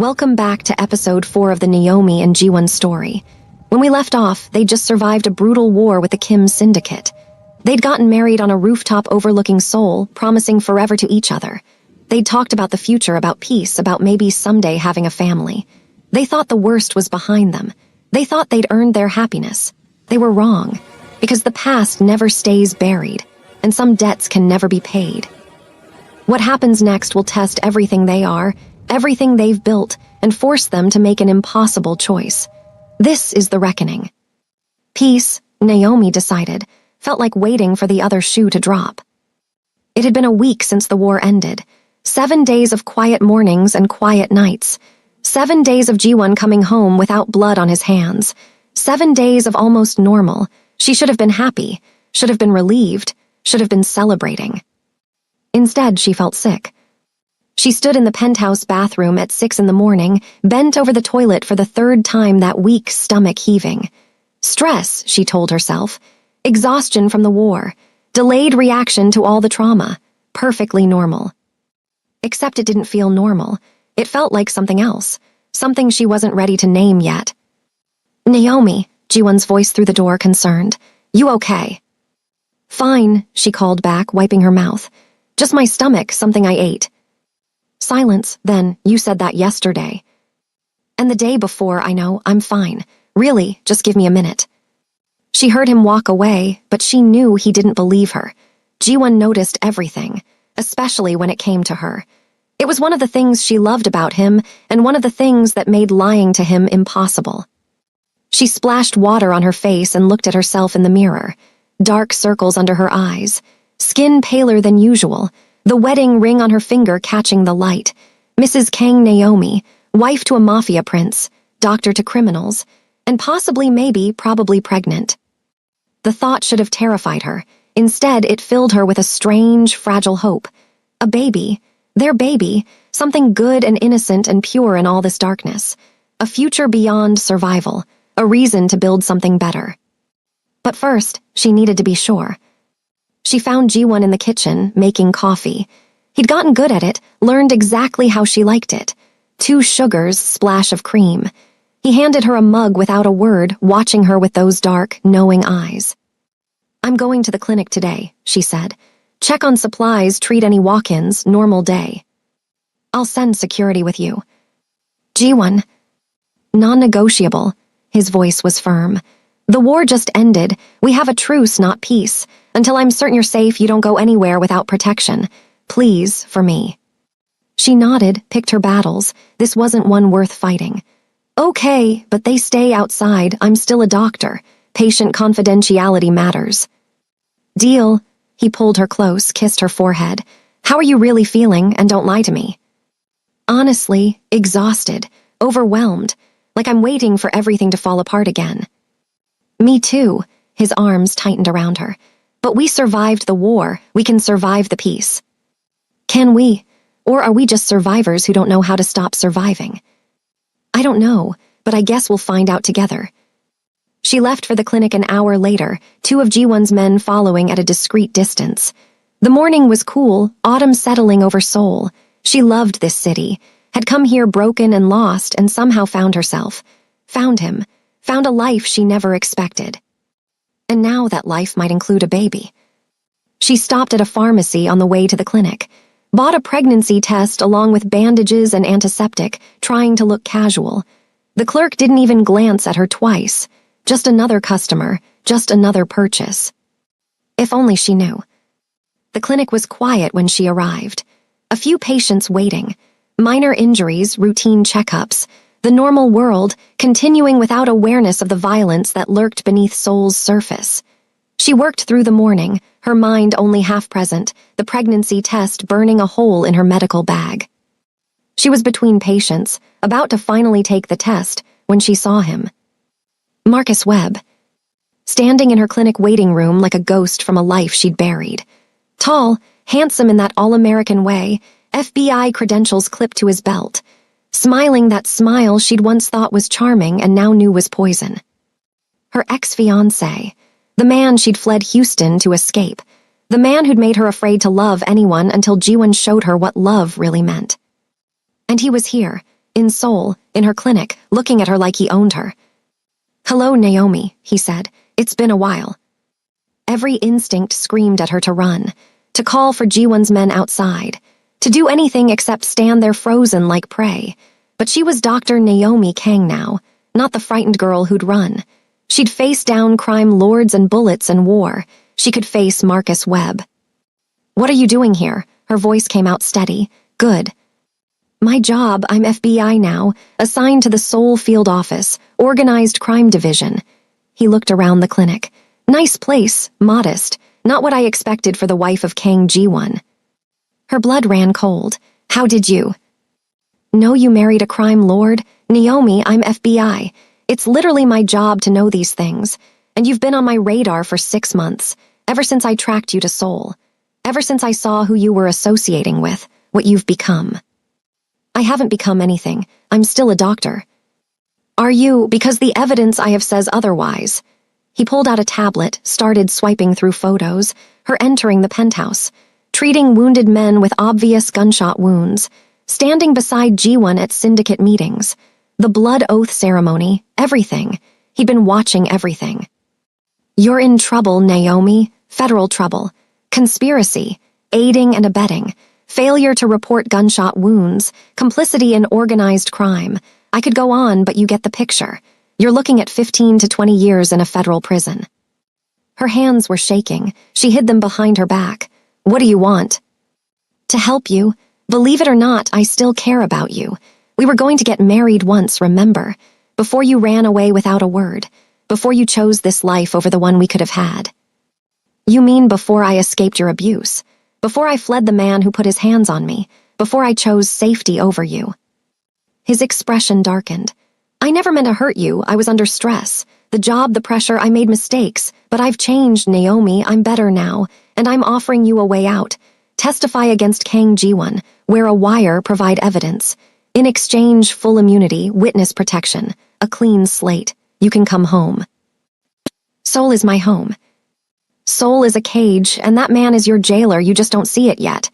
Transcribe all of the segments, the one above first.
Welcome back to episode 4 of the Naomi and Jiwon story. When we left off, they'd just survived a brutal war with the Kim syndicate. They'd gotten married on a rooftop overlooking Seoul, promising forever to each other. They'd talked about the future, about peace, about maybe someday having a family. They thought the worst was behind them. They thought they'd earned their happiness. They were wrong, because the past never stays buried, and some debts can never be paid. What happens next will test everything they are, everything they've built, and force them to make an impossible choice. This is the reckoning. Peace, Naomi decided, felt like waiting for the other shoe to drop. It had been a week since the war ended. 7 days of quiet mornings and quiet nights. 7 days of Jiwon coming home without blood on his hands. 7 days of almost normal. She should have been happy, should have been relieved, should have been celebrating. Instead, she felt sick. She stood in the penthouse bathroom at 6 in the morning, bent over the toilet for the 3rd time that week, stomach heaving. Stress, she told herself. Exhaustion from the war. Delayed reaction to all the trauma. Perfectly normal. Except it didn't feel normal. It felt like something else. Something she wasn't ready to name yet. Naomi, Jiwon's voice through the door, concerned. You okay? Fine, she called back, wiping her mouth. Just my stomach, something I ate. Silence, then, you said that yesterday. And the day before, I know, I'm fine. Really, just give me a minute. She heard him walk away, but she knew he didn't believe her. Jiwon noticed everything, especially when it came to her. It was one of the things she loved about him, and one of the things that made lying to him impossible. She splashed water on her face and looked at herself in the mirror. Dark circles under her eyes. Skin paler than usual, the wedding ring on her finger catching the light. Mrs. Kang Naomi, wife to a MAFIA prince, doctor to criminals, and possibly, maybe, probably pregnant. The thought should have terrified her. Instead, it filled her with a strange, fragile hope. A baby, their baby, something good and innocent and pure in all this darkness. A future beyond survival, a reason to build something better. But first, she needed to be sure. She found Jiwon in the kitchen, making coffee. He'd gotten good at it, learned exactly how she liked it. 2 sugars, splash of cream. He handed her a mug without a word, watching her with those dark, knowing eyes. I'm going to the clinic today, she said. Check on supplies, treat any walk-ins, normal day. I'll send security with you. Jiwon. Non-negotiable. His voice was firm. The war just ended. We have a truce, not peace. Until I'm certain you're safe, you don't go anywhere without protection. Please, for me. She nodded, picked her battles. This wasn't one worth fighting. Okay, but they stay outside. I'm still a doctor. Patient confidentiality matters. Deal. He pulled her close, kissed her forehead. How are you really feeling? And don't lie to me. Honestly, exhausted, overwhelmed, like I'm waiting for everything to fall apart again. Me too. His arms tightened around her. But we survived the war. We can survive the peace. Can we? Or are we just survivors who don't know how to stop surviving? I don't know, but I guess we'll find out together. She left for the clinic an hour later, 2 of Jiwon's men following at a discreet distance. The morning was cool, autumn settling over Seoul. She loved this city, had come here broken and lost, and somehow found herself. Found him. Found a life she never expected. And now that life might include a baby. She stopped at a pharmacy on the way to the clinic, bought a pregnancy test along with bandages and antiseptic, trying to look casual. The clerk didn't even glance at her twice. Just another customer, just another purchase. If only she knew. The clinic was quiet when she arrived. A few patients waiting. Minor injuries, routine checkups. The normal world, continuing without awareness of the violence that lurked beneath Seoul's surface. She worked through the morning, her mind only half present, the pregnancy test burning a hole in her medical bag. She was between patients, about to finally take the test, when she saw him. Marcus Webb. Standing in her clinic waiting room like a ghost from a life she'd buried. Tall, handsome in that all-American way, FBI credentials clipped to his belt. Smiling that smile she'd once thought was charming and now knew was poison. Her ex-fiancé, the man she'd fled Houston to escape, the man who'd made her afraid to love anyone until Jiwon showed her what love really meant. And he was here, in Seoul, in her clinic, looking at her like he owned her. "Hello, Naomi," he said. "It's been a while." Every instinct screamed at her to run, to call for Jiwon's men outside, to do anything except stand there frozen like prey. But she was Dr. Naomi Kang now, not the frightened girl who'd run. She'd face down crime lords and bullets and war. She could face Marcus Webb. "What are you doing here?" Her voice came out steady. "Good." "My job, I'm FBI now, assigned to the Seoul Field Office, Organized Crime Division." He looked around the clinic. Nice place, modest, not what I expected for the wife of Kang Ji-won. Her blood ran cold. "How did you?" "Know you married a crime lord? Naomi, I'm FBI. It's literally my job to know these things. And you've been on my radar for 6 months, ever since I tracked you to Seoul. Ever since I saw who you were associating with, what you've become." "I haven't become anything. I'm still a doctor." "Are you? Because the evidence I have says otherwise." He pulled out a tablet, started swiping through photos, her entering the penthouse, treating wounded men with obvious gunshot wounds, standing beside Ji-won at syndicate meetings, the blood oath ceremony, everything. He'd been watching everything. "You're in trouble, Naomi. Federal trouble. Conspiracy, aiding and abetting, failure to report gunshot wounds, complicity in organized crime. I could go on, but you get the picture. You're looking at 15 to 20 years in a federal prison." Her hands were shaking. She hid them behind her back. "What do you want?" "To help you. Believe it or not, I still care about you. We were going to get married once, remember? Before you ran away without a word. Before you chose this life over the one we could have had." "You mean before I escaped your abuse? Before I fled the man who put his hands on me? Before I chose safety over you?" His expression darkened. "I never meant to hurt you. I was under stress. The job, the pressure, I made mistakes. But I've changed, Naomi. I'm better now. And I'm offering you a way out. Testify against Kang Ji-won. Wear a wire, provide evidence. In exchange, full immunity, witness protection. A clean slate. You can come home." "Seoul is my home." "Seoul is a cage, and that man is your jailer. You just don't see it yet."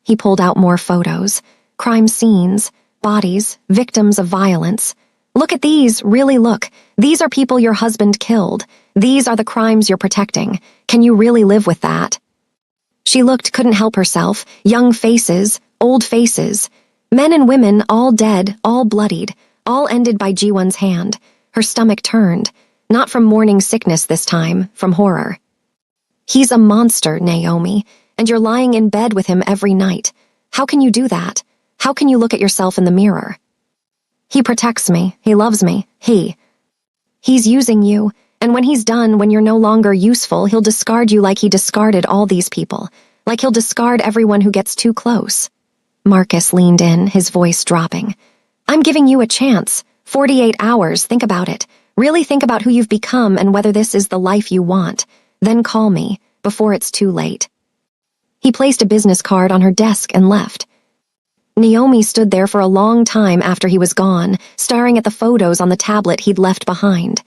He pulled out more photos. Crime scenes, bodies, victims of violence. "Look at these, really look. These are people your husband killed. These are the crimes you're protecting. Can you really live with that?" She looked, couldn't help herself. Young faces, old faces. Men and women, all dead, all bloodied, all ended by Ji-won's hand. Her stomach turned. Not from morning sickness this time, from horror. "He's a monster, Naomi, and you're lying in bed with him every night. How can you do that? How can you look at yourself in the mirror?" "He protects me. He loves me. He's using you, and when he's done, when you're no longer useful, he'll discard you like he discarded all these people, like he'll discard everyone who gets too close." Marcus leaned in, his voice dropping. "I'm giving you a chance. 48 hours, think about it. Really think about who you've become and whether this is the life you want. Then call me, before it's too late." He placed a business card on her desk and left. Naomi stood there for a long time after he was gone, staring at the photos on the tablet he'd left behind.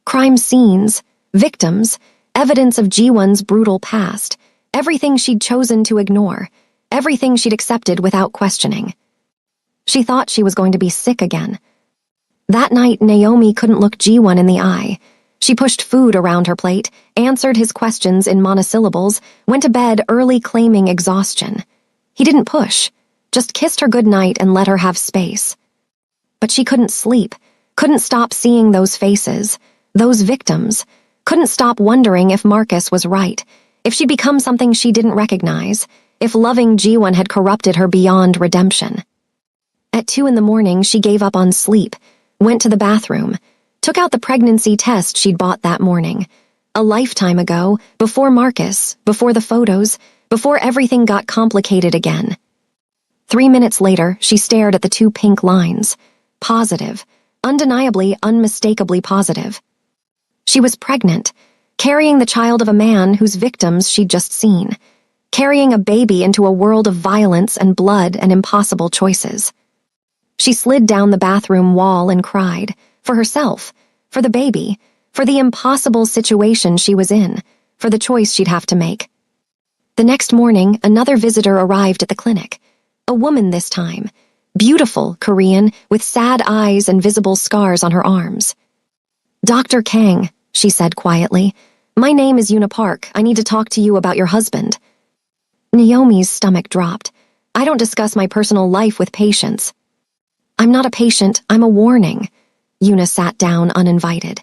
Crime scenes, victims, evidence of Ji-won's brutal past, everything she'd chosen to ignore, everything she'd accepted without questioning. She thought she was going to be sick again. That night, Naomi couldn't look Ji-won in the eye. She pushed food around her plate, answered his questions in monosyllables, went to bed early claiming exhaustion. He didn't push, just kissed her goodnight and let her have space. But she couldn't sleep, couldn't stop seeing those faces, those victims, couldn't stop wondering if Marcus was right, if she'd become something she didn't recognize, if loving Ji-won had corrupted her beyond redemption. At 2 a.m, she gave up on sleep, went to the bathroom, took out the pregnancy test she'd bought that morning. A lifetime ago, before Marcus, before the photos, before everything got complicated again. 3 minutes later, she stared at the 2 pink lines. Positive. Undeniably, unmistakably positive. She was pregnant, carrying the child of a man whose victims she'd just seen, carrying a baby into a world of violence and blood and impossible choices. She slid down the bathroom wall and cried, for herself, for the baby, for the impossible situation she was in, for the choice she'd have to make. The next morning, another visitor arrived at the clinic. A woman this time, Beautiful, Korean, with sad eyes and visible scars on her arms. Dr. Kang, she said quietly. My name is Yuna Park. I need to talk to you about your husband. Naomi's stomach dropped. I don't discuss my personal life with patients. I'm not a patient, I'm a warning. Yuna sat down uninvited.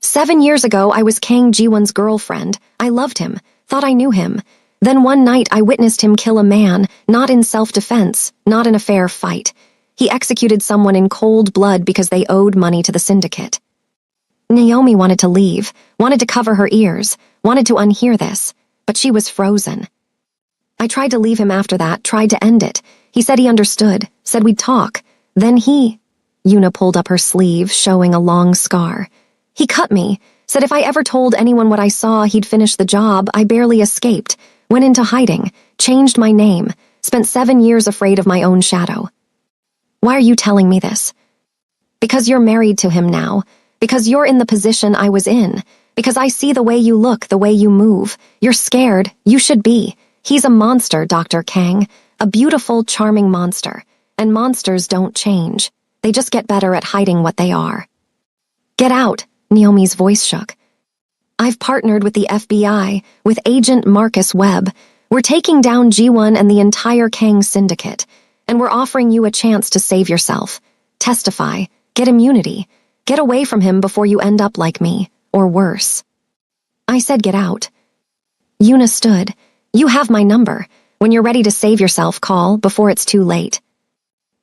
7 years ago, I was Kang Ji-won's girlfriend. I loved him, thought I knew him. Then one night I witnessed him kill a man, not in self-defense, not in a fair fight. He executed someone in cold blood because they owed money to the syndicate. Naomi wanted to leave, wanted to cover her ears, wanted to unhear this, but she was frozen. I tried to leave him after that, tried to end it. He said he understood, said we'd talk. Then Yuna pulled up her sleeve, showing a long scar. He cut me, said if I ever told anyone what I saw, he'd finish the job. I barely escaped, went into hiding, changed my name, spent 7 years afraid of my own shadow. Why are you telling me this? Because you're married to him now, because you're in the position I was in, because I see the way you look, the way you move. You're scared, you should be. He's a monster, Dr. Kang, a beautiful, charming monster, and monsters don't change. They just get better at hiding what they are. Get out, Naomi's voice shook. I've partnered with the FBI, with Agent Marcus Webb. We're taking down G1 and the entire Kang syndicate, and we're offering you a chance to save yourself. Testify, get immunity, get away from him before you end up like me, or worse. I said get out. Yuna stood. You have my number. When you're ready to save yourself, call before it's too late.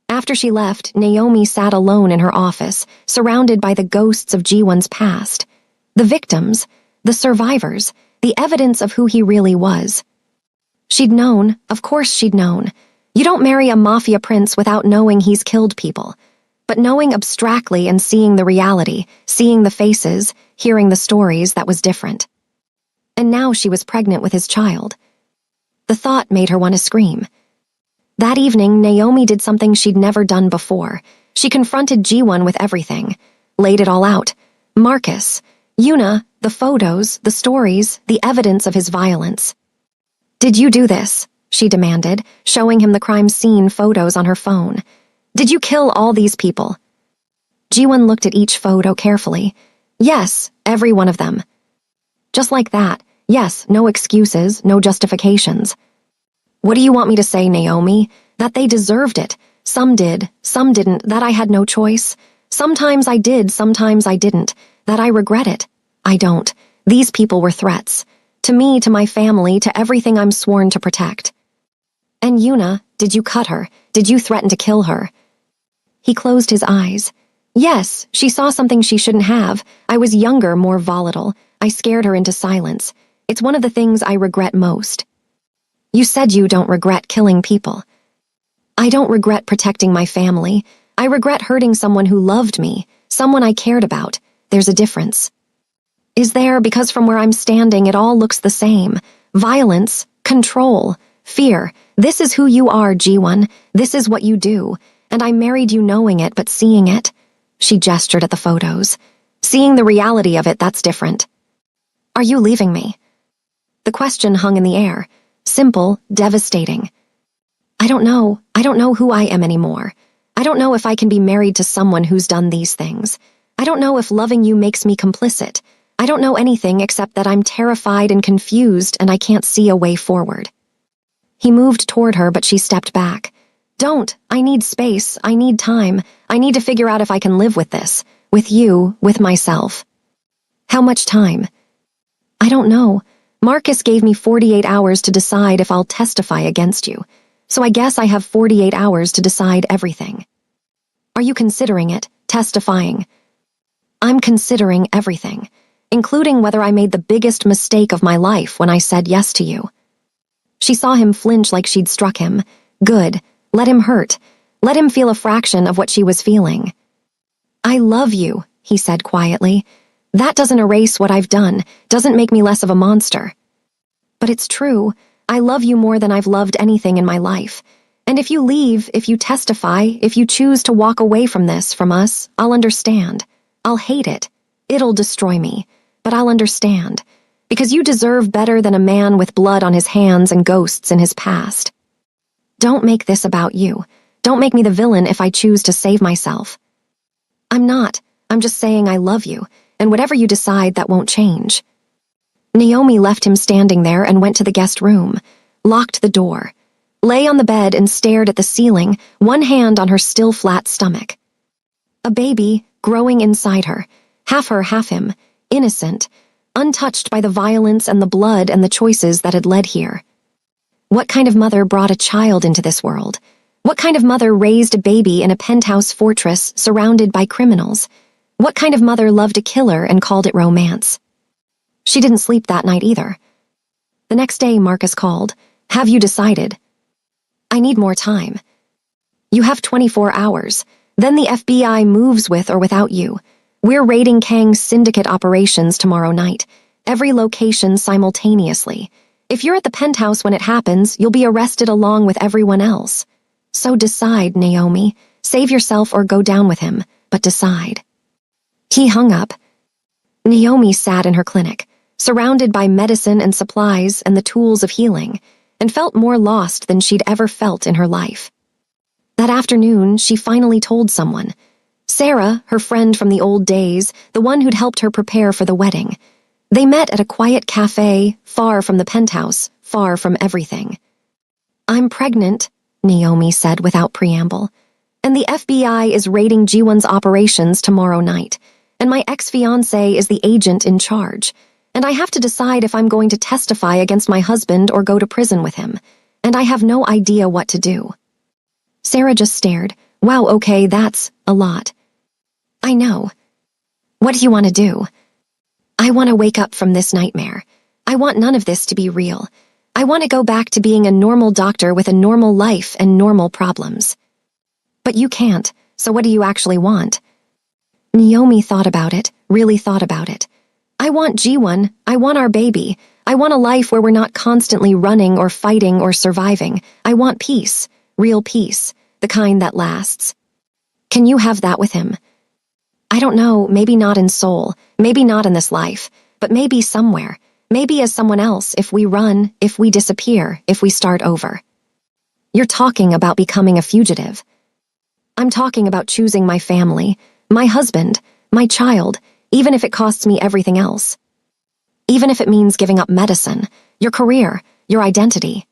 After she left, Naomi sat alone in her office, surrounded by the ghosts of Ji-won's past. The victims, the survivors, the evidence of who he really was. She'd known, of course she'd known. You don't marry a mafia prince without knowing he's killed people. But knowing abstractly and seeing the reality, seeing the faces, hearing the stories, that was different. And now she was pregnant with his child. The thought made her want to scream. That evening, Naomi did something she'd never done before. She confronted Ji-won with everything, laid it all out. Marcus, Yuna, the photos, the stories, the evidence of his violence. Did you do this? She demanded, showing him the crime scene photos on her phone. Did you kill all these people? Ji-won looked at each photo carefully. Yes, every one of them. Just like that. Yes, no excuses, no justifications. What do you want me to say, Naomi? That they deserved it. Some did, some didn't, that I had no choice. Sometimes I did, sometimes I didn't. That I regret it. I don't. These people were threats. To me, to my family, to everything I'm sworn to protect. And Yuna, did you cut her? Did you threaten to kill her? He closed his eyes. Yes, she saw something she shouldn't have. I was younger, more volatile. I scared her into silence. It's one of the things I regret most. You said you don't regret killing people. I don't regret protecting my family. I regret hurting someone who loved me, someone I cared about. There's a difference. Is there? Because from where I'm standing, it all looks the same. Violence, control, fear. This is who you are, Ji-won. This is what you do. And I married you knowing it, but seeing it. She gestured at the photos. Seeing the reality of it, that's different. Are you leaving me? The question hung in the air. Simple, devastating. I don't know. I don't know who I am anymore. I don't know if I can be married to someone who's done these things. I don't know if loving you makes me complicit. I don't know anything except that I'm terrified and confused and I can't see a way forward. He moved toward her, but she stepped back. Don't. I need space. I need time. I need to figure out if I can live with this. With you, with myself. How much time? I don't know. Marcus gave me 48 hours to decide if I'll testify against you. So I guess I have 48 hours to decide everything. Are you considering it, testifying? I'm considering everything, including whether I made the biggest mistake of my life when I said yes to you. She saw him flinch like she'd struck him. Good. Let him hurt. Let him feel a fraction of what she was feeling. I love you, he said quietly. That doesn't erase what I've done, doesn't make me less of a monster. But it's true. I love you more than I've loved anything in my life. And if you leave, if you testify, if you choose to walk away from this, from us, I'll understand. I'll hate it. It'll destroy me. But I'll understand. Because you deserve better than a man with blood on his hands and ghosts in his past. Don't make this about you. Don't make me the villain if I choose to save myself. I'm not. I'm just saying I love you, and whatever you decide, that won't change. Naomi left him standing there and went to the guest room, locked the door, lay on the bed and stared at the ceiling, one hand on her still flat stomach. A baby growing inside her, half him, innocent, untouched by the violence and the blood and the choices that had led here. What kind of mother brought a child into this world? What kind of mother raised a baby in a penthouse fortress surrounded by criminals? What kind of mother loved a killer and called it romance? She didn't sleep that night either. The next day, Marcus called. Have you decided? I need more time. You have 24 hours. Then the FBI moves with or without you. We're raiding Kang's syndicate operations tomorrow night. Every location simultaneously. If you're at the penthouse when it happens, you'll be arrested along with everyone else. So decide, Naomi. Save yourself or go down with him, but decide. He hung up. Naomi sat in her clinic, surrounded by medicine and supplies and the tools of healing, and felt more lost than she'd ever felt in her life. That afternoon, she finally told someone. Sarah, her friend from the old days, the one who'd helped her prepare for the wedding. They met at a quiet cafe, far from the penthouse, far from everything. I'm pregnant, Naomi said without preamble, and the FBI is raiding G1's operations tomorrow night, and my ex-fiancé is the agent in charge, and I have to decide if I'm going to testify against my husband or go to prison with him, and I have no idea what to do. Sarah just stared. Wow, okay, that's a lot. I know. What do you want to do? I want to wake up from this nightmare. I want none of this to be real. I want to go back to being a normal doctor with a normal life and normal problems. But you can't, so what do you actually want? Naomi thought about it, really thought about it. I want G1, I want our baby. I want a life where we're not constantly running or fighting or surviving. I want peace, real peace, the kind that lasts. Can you have that with him? I don't know, maybe not in Seoul, maybe not in this life, but maybe somewhere, maybe as someone else if we run, if we disappear, if we start over. You're talking about becoming a fugitive. I'm talking about choosing my family, my husband, my child, even if it costs me everything else. Even if it means giving up medicine, your career, your identity.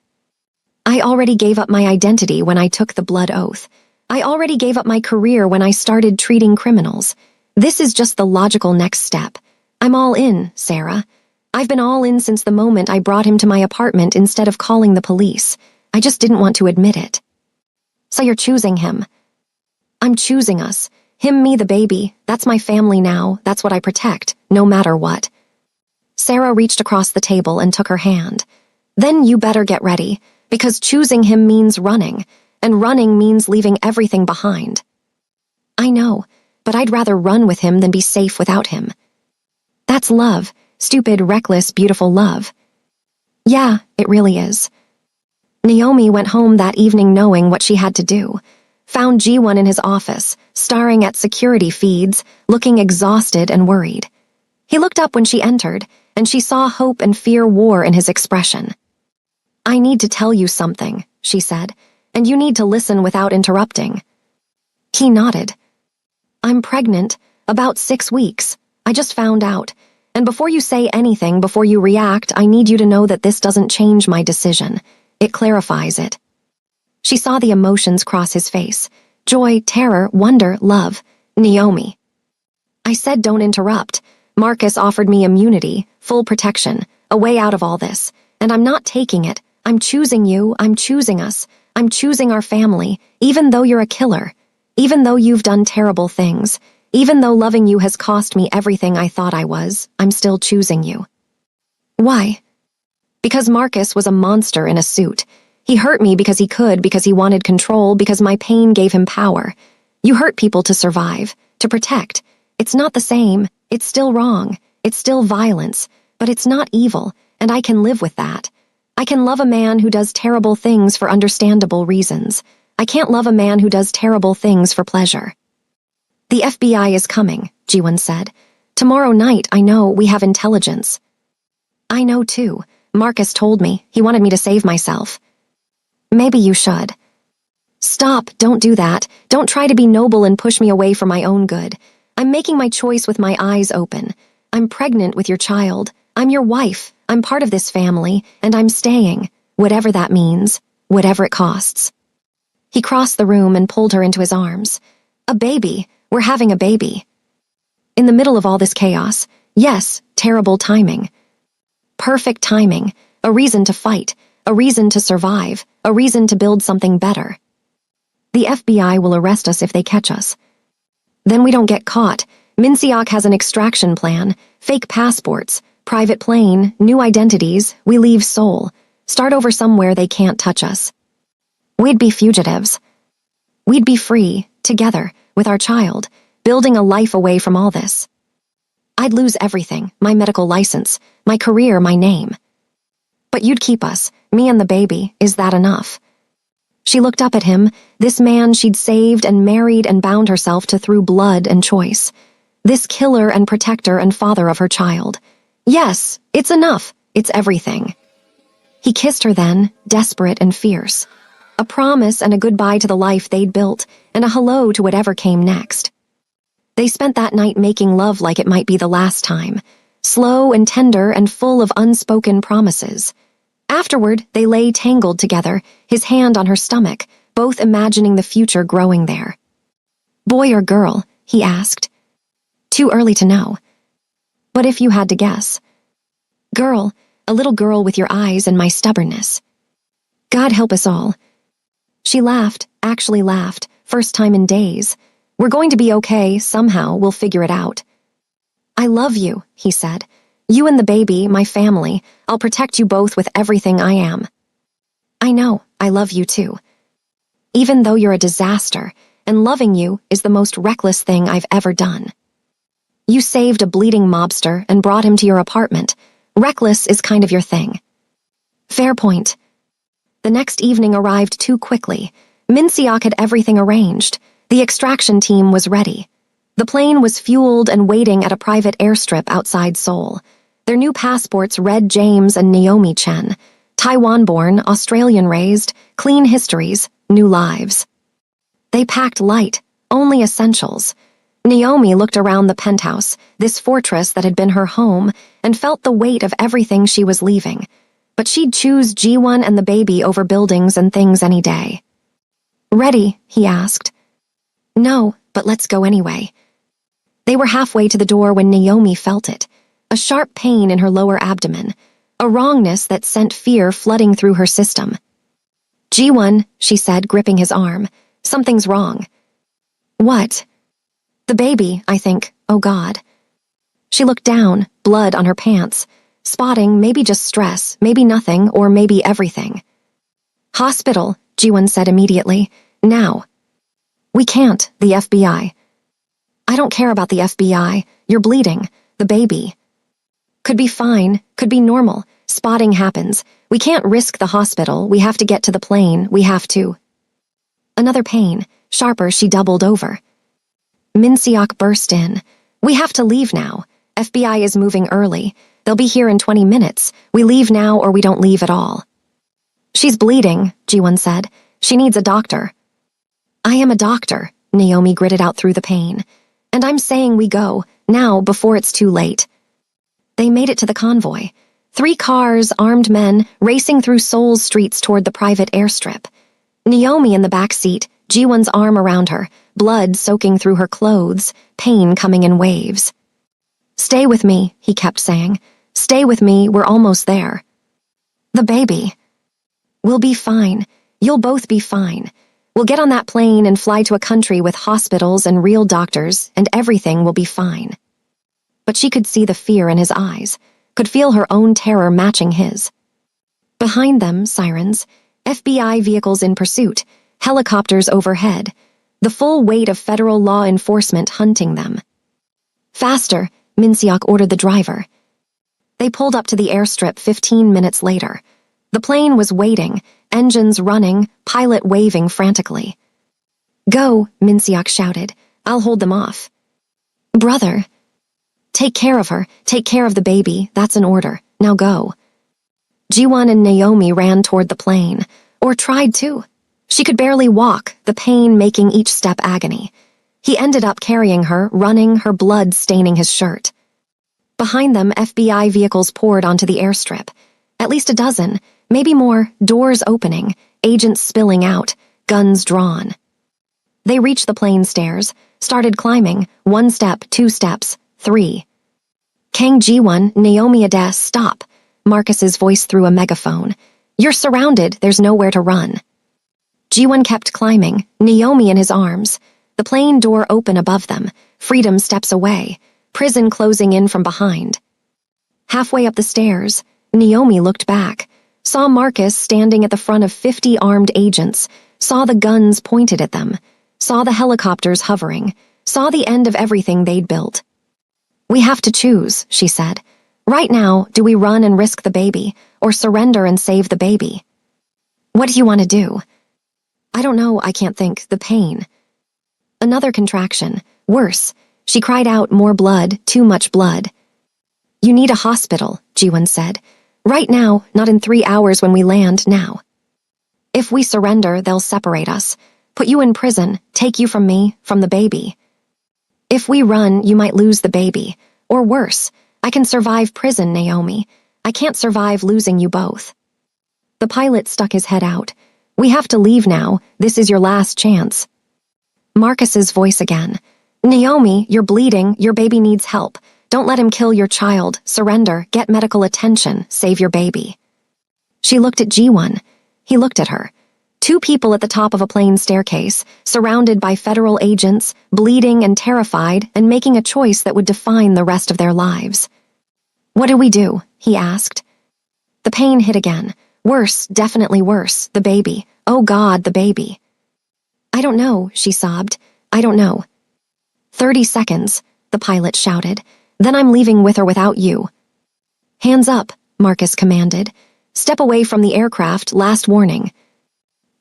I already gave up my identity when I took the blood oath. I already gave up my career when I started treating criminals. This is just the logical next step. I'm all in, Sarah. I've been all in since the moment I brought him to my apartment instead of calling the police. I just didn't want to admit it. So you're choosing him. I'm choosing us. Him, me, the baby. That's my family now. That's what I protect, no matter what. Sarah reached across the table and took her hand. Then you better get ready, because choosing him means running, and running means leaving everything behind. I know, but I'd rather run with him than be safe without him. That's love, stupid, reckless, beautiful love. Yeah, it really is. Naomi went home that evening knowing what she had to do. Found G1 in his office, staring at security feeds, looking exhausted and worried. He looked up when she entered, and she saw hope and fear war in his expression. I need to tell you something, she said, and you need to listen without interrupting. He nodded. I'm pregnant, about 6 weeks. I just found out. And before you say anything, before you react, I need you to know that this doesn't change my decision. It clarifies it. She saw the emotions cross his face. Joy, terror, wonder, love. Naomi. I said don't interrupt. Marcus offered me immunity, full protection, a way out of all this. And I'm not taking it. I'm choosing you, I'm choosing us. I'm choosing our family, even though you're a killer. Even though you've done terrible things. Even though loving you has cost me everything I thought I was, I'm still choosing you. Why? Because Marcus was a monster in a suit. He hurt me because he could, because he wanted control, because my pain gave him power. You hurt people to survive, to protect. It's not the same. It's still wrong. It's still violence. But it's not evil, and I can live with that. I can love a man who does terrible things for understandable reasons. I can't love a man who does terrible things for pleasure. The FBI is coming, Ji-won said. Tomorrow night, I know, we have intelligence. I know too. Marcus told me. He wanted me to save myself. Maybe you should. Stop, don't do that. Don't try to be noble and push me away for my own good. I'm making my choice with my eyes open. I'm pregnant with your child. I'm your wife. I'm part of this family, and I'm staying, whatever that means, whatever it costs. He crossed the room and pulled her into his arms. A baby. We're having a baby. In the middle of all this chaos, yes, terrible timing. Perfect timing. A reason to fight. A reason to survive. A reason to build something better. The FBI will arrest us if they catch us. Then we don't get caught. Minsiok has an extraction plan, fake passports, private plane, new identities. We leave Seoul. Start over somewhere they can't touch us. We'd be fugitives. We'd be free, together, with our child, building a life away from all this. I'd lose everything, my medical license, my career, my name. But you'd keep us, me and the baby. Is that enough? She looked up at him, this man she'd saved and married and bound herself to through blood and choice. This killer and protector and father of her child. Yes, it's enough. It's everything. He kissed her then, desperate and fierce. A promise and a goodbye to the life they'd built, and a hello to whatever came next. They spent that night making love like it might be the last time, slow and tender and full of unspoken promises. Afterward, they lay tangled together, his hand on her stomach, both imagining the future growing there. Boy or girl? He asked. Too early to know. But if you had to guess. Girl, a little girl with your eyes and my stubbornness. God help us all. She laughed, actually laughed, first time in days. We're going to be okay, somehow, we'll figure it out. I love you, he said. You and the baby, my family, I'll protect you both with everything I am. I know, I love you too. Even though you're a disaster, and loving you is the most reckless thing I've ever done. You saved a bleeding mobster and brought him to your apartment. Reckless is kind of your thing. Fair point. The next evening arrived too quickly. Minsiok had everything arranged. The extraction team was ready. The plane was fueled and waiting at a private airstrip outside Seoul. Their new passports read James and Naomi Chen. Taiwan-born, Australian-raised, clean histories, new lives. They packed light, only essentials. Naomi looked around the penthouse, this fortress that had been her home, and felt the weight of everything she was leaving. But she'd choose Ji-won and the baby over buildings and things any day. Ready? He asked. No, but let's go anyway. They were halfway to the door when Naomi felt it. A sharp pain in her lower abdomen. A wrongness that sent fear flooding through her system. Ji-won, she said, gripping his arm. Something's wrong. What? The baby, I think. Oh God. She looked down, blood on her pants, spotting maybe just stress, maybe nothing, or maybe everything. Hospital, Ji-won said immediately. Now. We can't, the FBI. I don't care about the FBI. You're bleeding. The baby. Could be fine, could be normal. Spotting happens. We can't risk the hospital. We have to get to the plane. We have to. Another pain. Sharper, she doubled over. Minsiok burst in. We have to leave now. FBI is moving early. They'll be here in 20 minutes. We leave now or we don't leave at all. She's bleeding, Ji-won said. She needs a doctor. I am a doctor, Naomi gritted out through the pain. And I'm saying we go, now, before it's too late. They made it to the convoy. 3 cars, armed men, racing through Seoul's streets toward the private airstrip. Naomi in the back seat, Ji-won's arm around her, blood soaking through her clothes, pain coming in waves. Stay with me, he kept saying. Stay with me, we're almost there. The baby. We'll be fine. You'll both be fine. We'll get on that plane and fly to a country with hospitals and real doctors, and everything will be fine. But she could see the fear in his eyes, could feel her own terror matching his. Behind them, sirens, FBI vehicles in pursuit, helicopters overhead, the full weight of federal law enforcement hunting them. Faster, Minsiok ordered the driver. They pulled up to the airstrip 15 minutes later. The plane was waiting, engines running, pilot waving frantically. Go, Minsiok shouted. I'll hold them off. Brother. Take care of her, take care of the baby, that's an order. Now go. Ji-won and Naomi ran toward the plane, or tried to. She could barely walk, the pain making each step agony. He ended up carrying her, running, her blood staining his shirt. Behind them, FBI vehicles poured onto the airstrip. At least a dozen, maybe more, doors opening, agents spilling out, guns drawn. They reached the plane stairs, started climbing, 1 step, 2 steps, 3. Kang Ji-won, Naomi Ade, stop. Marcus's voice through a megaphone. You're surrounded, there's nowhere to run. Ji-won kept climbing, Naomi in his arms. The plane door open above them, freedom steps away, prison closing in from behind. Halfway up the stairs, Naomi looked back, saw Marcus standing at the front of 50 armed agents, saw the guns pointed at them, saw the helicopters hovering, saw the end of everything they'd built. We have to choose, she said. Right now, do we run and risk the baby, or surrender and save the baby? What do you want to do? I don't know, I can't think, the pain. Another contraction, worse. She cried out, more blood, too much blood. You need a hospital, Ji-won said. Right now, not in 3 hours when we land, now. If we surrender, they'll separate us, put you in prison, take you from me, from the baby. If we run, you might lose the baby. Or worse, I can survive prison, Naomi. I can't survive losing you both. The pilot stuck his head out. We have to leave now. This is your last chance. Marcus's voice again. Naomi, you're bleeding. Your baby needs help. Don't let him kill your child. Surrender. Get medical attention. Save your baby. She looked at Ji-won. He looked at her. 2 people at the top of a plane staircase, surrounded by federal agents, bleeding and terrified, and making a choice that would define the rest of their lives. What do we do? He asked. The pain hit again. Worse, definitely worse. The baby. Oh God, the baby. I don't know, she sobbed. I don't know. 30 seconds, the pilot shouted. Then I'm leaving with or without you. Hands up, Marcus commanded. Step away from the aircraft, last warning.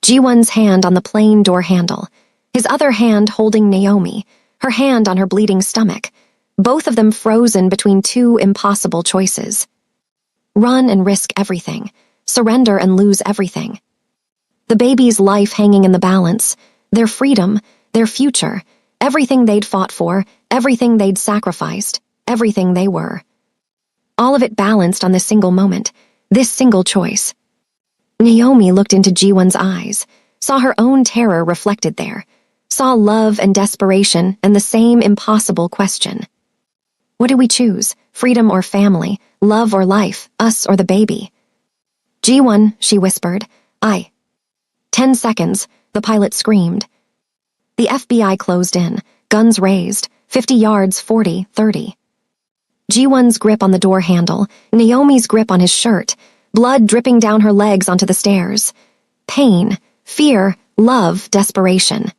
Ji-won's hand on the plane door handle, his other hand holding Naomi, her hand on her bleeding stomach, both of them frozen between 2 impossible choices. Run and risk everything, surrender and lose everything. The baby's life hanging in the balance, their freedom, their future, everything they'd fought for, everything they'd sacrificed, everything they were. All of it balanced on this single moment, this single choice. Naomi looked into Ji-won's eyes, saw her own terror reflected there, saw love and desperation and the same impossible question. What do we choose, freedom or family, love or life, us or the baby? Ji-won, she whispered. 10 seconds, the pilot screamed. The FBI closed in, guns raised, 50 yards, 40, 30. Ji-won's grip on the door handle, Naomi's grip on his shirt, blood dripping down her legs onto the stairs. Pain, fear, love, desperation.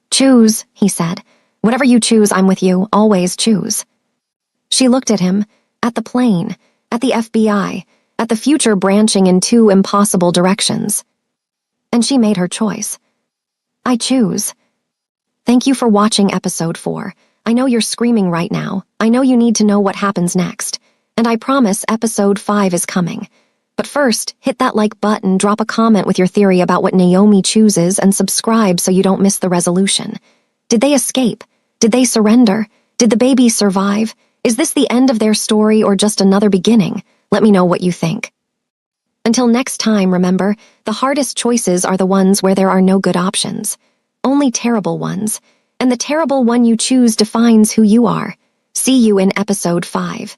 Choose, he said. Whatever you choose, I'm with you, always choose. She looked at him, at the plane, at the FBI, at the future branching in 2 impossible directions. And she made her choice. I choose. Thank you for watching episode 4. I know you're screaming right now. I know you need to know what happens next. And I promise episode 5 is coming. But first, hit that like button, drop a comment with your theory about what Naomi chooses, and subscribe so you don't miss the resolution. Did they escape? Did they surrender? Did the baby survive? Is this the end of their story or just another beginning? Let me know what you think. Until next time, remember, the hardest choices are the ones where there are no good options. Only terrible ones. And the terrible one you choose defines who you are. See you in episode 5.